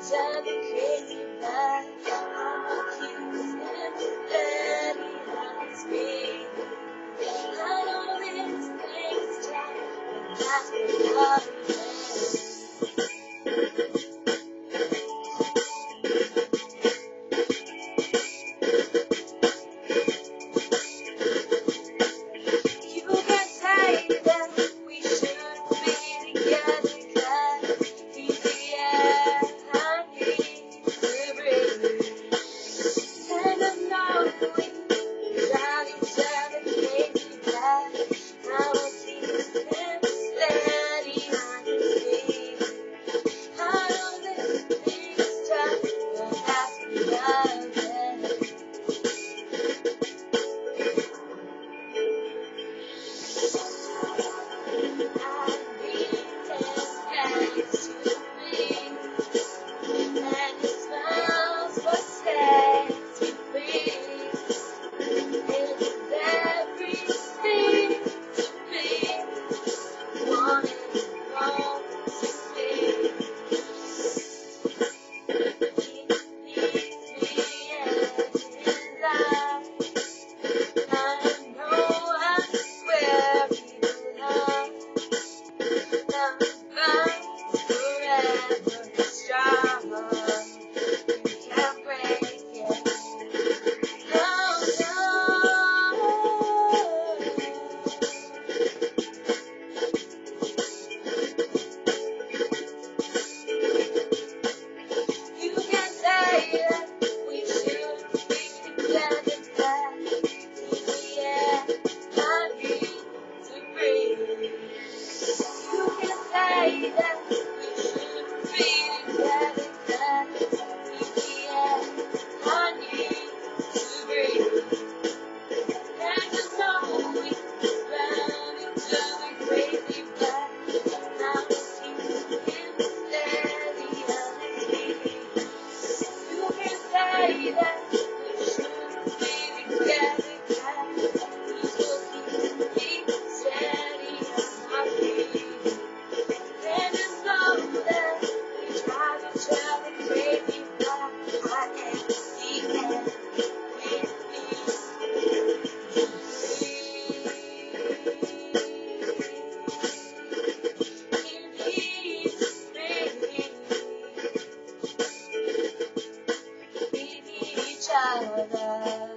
drive me crazy, but I'm accused and steady on speed. I know this thing's tough, but that's what love is. You can say that we shouldn't be together, 'cause he's the air I need to breathe. And I know we drive each other crazy, but I will keep him steady on his feet. I know this thing's tough, but that's what love is. I need him next to me, and his smile's what sets me free. It's everything to me, wanting more to see. He needs me and his eyes. I know I'm where he belongs. Love burns forever strong. You can't break it. Oh no. You can say that we shouldn't be together, that he's the air I need to breathe. You can say that we shouldn't be together, that he's the air I need to breathe. And I know we drive each other crazy, but I will keep him steady on his feet. You can say that we shouldn't be together, 'cause he will keep me steady on my feet. And I know that we drive each other crazy, but I am the air with me. We need each other.